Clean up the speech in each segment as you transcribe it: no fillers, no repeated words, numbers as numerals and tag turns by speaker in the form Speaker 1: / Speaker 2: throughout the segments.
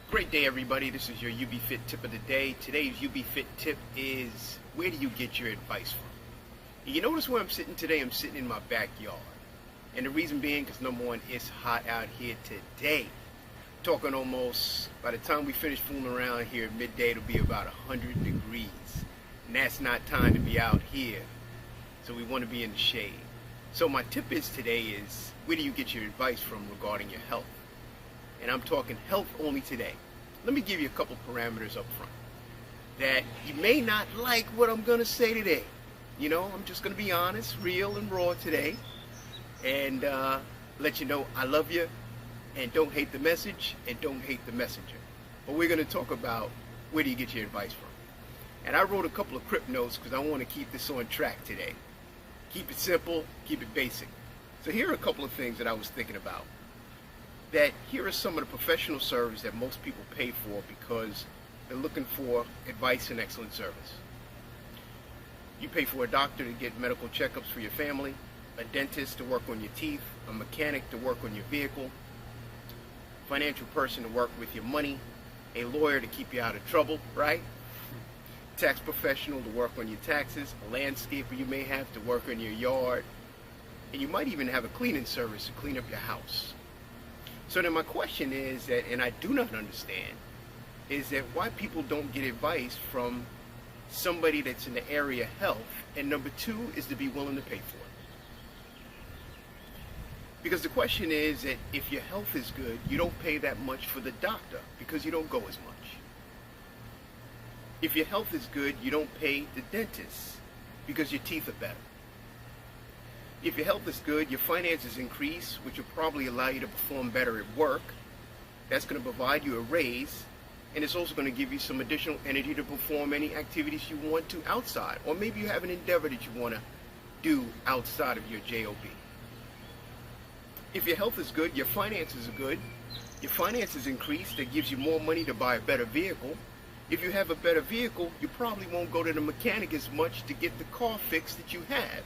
Speaker 1: Great day, everybody. This is your youbfit tip of the day. Today's youbfit tip is, where do you get your advice from? You notice where I'm sitting today? I'm sitting in my backyard. And the reason being, because number one, it's hot out here today. Talking almost, by the time we finish fooling around here at midday, it'll be about 100 degrees. And that's not time to be out here. So we want to be in the shade. So my tip is today is, where do you get your advice from regarding your health? And I'm talking health only today. Let me give you a couple parameters up front that you may not like what I'm going to say today. You know, I'm just going to be honest, real and raw today, and let you know I love you, and don't hate the message, and don't hate the messenger. But we're going to talk about, where do you get your advice from? And I wrote a couple of crypt notes because I want to keep this on track today. Keep it simple, keep it basic. So here are a couple of things that I was thinking about. That here are some of the professional service that most people pay for because they're looking for advice and excellent service. You pay for a doctor to get medical checkups for your family, a dentist to work on your teeth, a mechanic to work on your vehicle, a financial person to work with your money, a lawyer to keep you out of trouble, right? Tax professional to work on your taxes, a landscaper you may have to work on your yard, and you might even have a cleaning service to clean up your house. So then my question is that, and I do not understand, is that why people don't get advice from somebody that's in the area of health, and number two is to be willing to pay for it. Because the question is that if your health is good, you don't pay that much for the doctor because you don't go as much. If your health is good, you don't pay the dentist because your teeth are better. If your health is good, your finances increase, which will probably allow you to perform better at work. That's going to provide you a raise, and it's also going to give you some additional energy to perform any activities you want to outside, or maybe you have an endeavor that you want to do outside of your job. If your health is good, your finances are good. Your finances increase, that gives you more money to buy a better vehicle. If you have a better vehicle, you probably won't go to the mechanic as much to get the car fixed that you have.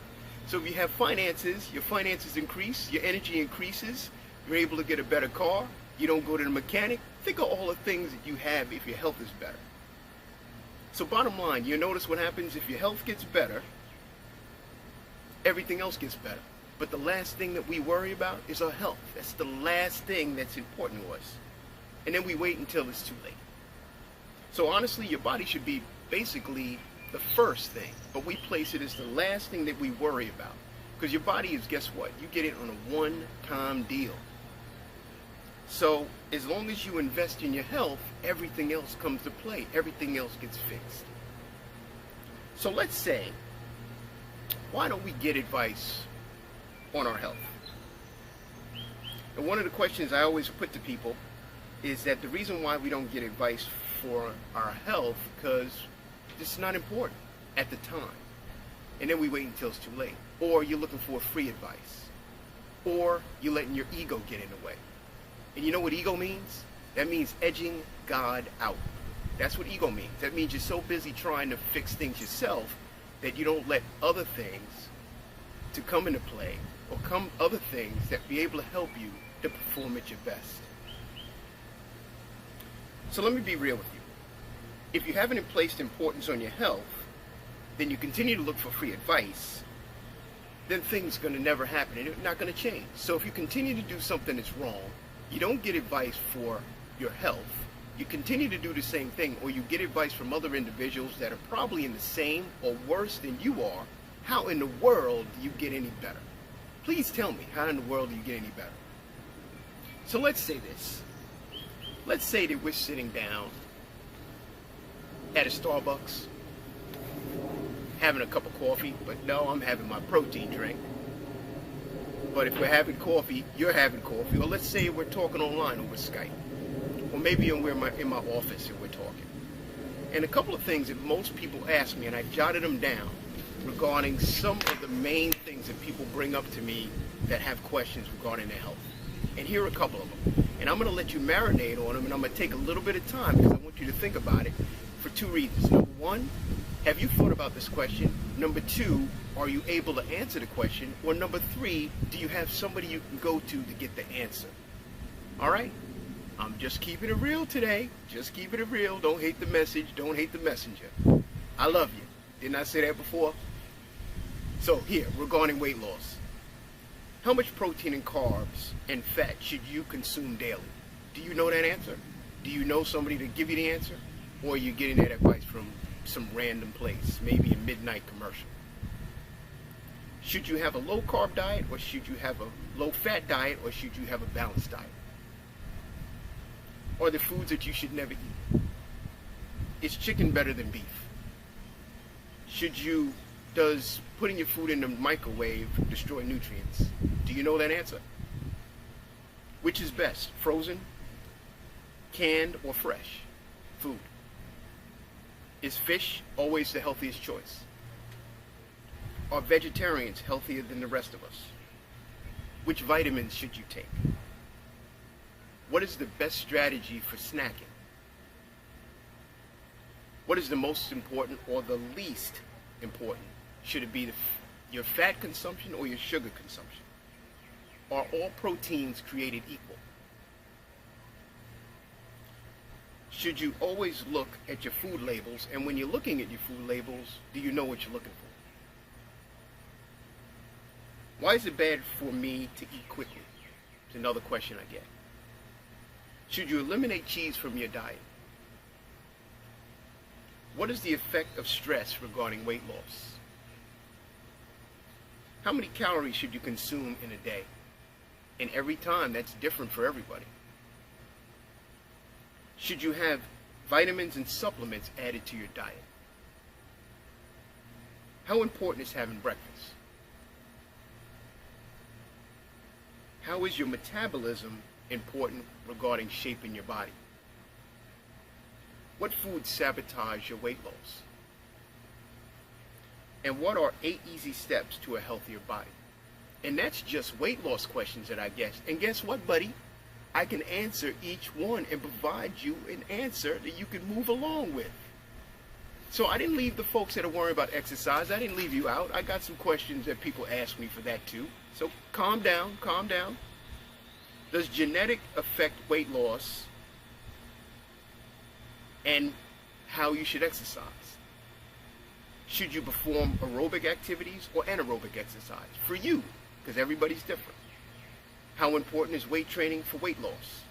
Speaker 1: So if you have finances, your finances increase, your energy increases, you're able to get a better car, you don't go to the mechanic. Think of all the things that you have if your health is better. So bottom line, you notice what happens if your health gets better, everything else gets better. But the last thing that we worry about is our health. That's the last thing that's important to us. And then we wait until it's too late. So honestly, your body should be basically the first thing, but we place it as the last thing that we worry about. Because your body is, guess what? You get it on a one-time deal. So as long as you invest in your health, everything else comes to play. Everything else gets fixed. So let's say, why don't we get advice on our health? And one of the questions I always put to people is that the reason why we don't get advice for our health, because it's not important at the time, and then we wait until it's too late, or you're looking for free advice, or you're letting your ego get in the way. And you know what ego means? That means edging God out. That's what ego means. That means you're so busy trying to fix things yourself that you don't let other things to come into play, or come other things that be able to help you to perform at your best. So let me be real with you. If you haven't placed importance on your health, then you continue to look for free advice, then things are going to never happen and it's not going to change. So if you continue to do something that's wrong, you don't get advice for your health, you continue to do the same thing, or you get advice from other individuals that are probably in the same or worse than you are, how in the world do you get any better? Please tell me, how in the world do you get any better? So let's say this. Let's say that we're sitting down at a Starbucks, having a cup of coffee, but no, I'm having my protein drink. But if we're having coffee, you're having coffee, or let's say we're talking online over Skype, or maybe we're in my office and we're talking. And a couple of things that most people ask me, and I jotted them down, regarding some of the main things that people bring up to me that have questions regarding their health. And here are a couple of them. And I'm going to let you marinate on them, and I'm going to take a little bit of time because I want you to think about it for two reasons. Number one, have you thought about this question? Number two, are you able to answer the question? Or number three, do you have somebody you can go to get the answer? All right? I'm just keeping it real today. Just keeping it real. Don't hate the message. Don't hate the messenger. I love you. Didn't I say that before? So here, regarding weight loss. How much protein and carbs and fat should you consume daily? Do you know that answer? Do you know somebody to give you the answer? Or are you getting that advice from some random place, maybe a midnight commercial? Should you have a low carb diet, or should you have a low fat diet, or should you have a balanced diet? Are there foods that you should never eat? Is chicken better than beef? Does putting your food in the microwave destroy nutrients? Do you know that answer? Which is best, frozen, canned, or fresh food? Is fish always the healthiest choice? Are vegetarians healthier than the rest of us? Which vitamins should you take? What is the best strategy for snacking? What is the most important or the least important? Should it be your fat consumption or your sugar consumption? Are all proteins created equal? Should you always look at your food labels? And when you're looking at your food labels, do you know what you're looking for? Why is it bad for me to eat quickly? It's another question I get. Should you eliminate cheese from your diet? What is the effect of stress regarding weight loss? How many calories should you consume in a day? And every time, that's different for everybody. Should you have vitamins and supplements added to your diet? How important is having breakfast? How is your metabolism important regarding shaping your body? What foods sabotage your weight loss? And what are 8 easy steps to a healthier body? And that's just weight loss questions that I guess. And guess what, buddy? I can answer each one and provide you an answer that you can move along with. So I didn't leave the folks that are worried about exercise. I didn't leave you out. I got some questions that people ask me for that too. So calm down, calm down. Does genetic affect weight loss and how you should exercise? Should you perform aerobic activities or anaerobic exercise? For you, because everybody's different. How important is weight training for weight loss?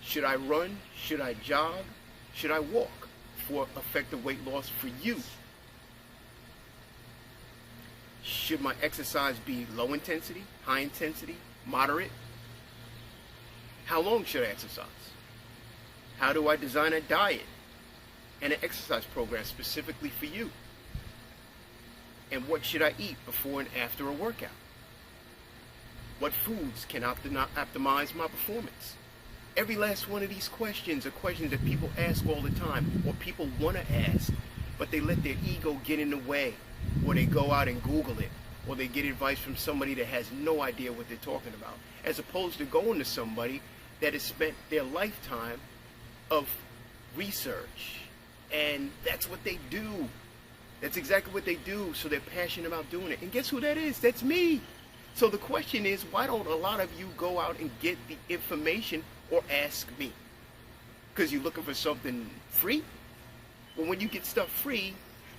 Speaker 1: Should I run? Should I jog? Should I walk for effective weight loss for you? Should my exercise be low intensity, high intensity, moderate? How long should I exercise? How do I design a diet and an exercise program specifically for you? And what should I eat before and after a workout? What foods can optimize my performance? Every last one of these questions are questions that people ask all the time, or people want to ask, but they let their ego get in the way, or they go out and Google it, or they get advice from somebody that has no idea what they're talking about, as opposed to going to somebody that has spent their lifetime of research. And that's what they do. That's exactly what they do, so they're passionate about doing it. And guess who that is? That's me. So the question is, why don't a lot of you go out and get the information or ask me? Because you're looking for something free? Well, when you get stuff free,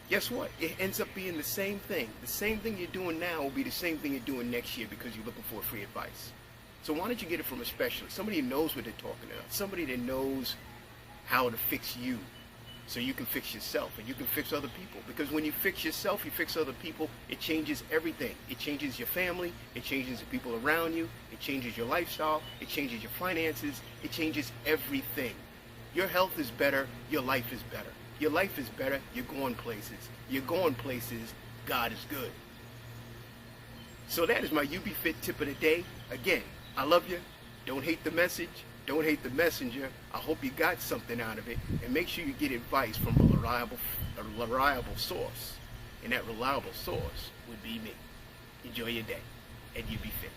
Speaker 1: guess what? It ends up being the same thing. The same thing you're doing now will be the same thing you're doing next year because you're looking for free advice. So why don't you get it from a specialist? Somebody who knows what they're talking about. Somebody that knows how to fix you so you can fix yourself and you can fix other people. Because when you fix yourself, you fix other people, it changes everything. It changes your family, it changes the people around you, it changes your lifestyle, it changes your finances, it changes everything. Your health is better, your life is better. Your life is better, you're going places. You're going places, God is good. So that is my youbfit tip of the day. Again, I love you. Don't hate the message. Don't hate the messenger. I hope you got something out of it. And make sure you get advice from a reliable source. And that reliable source would be me. Enjoy your day at youbfit.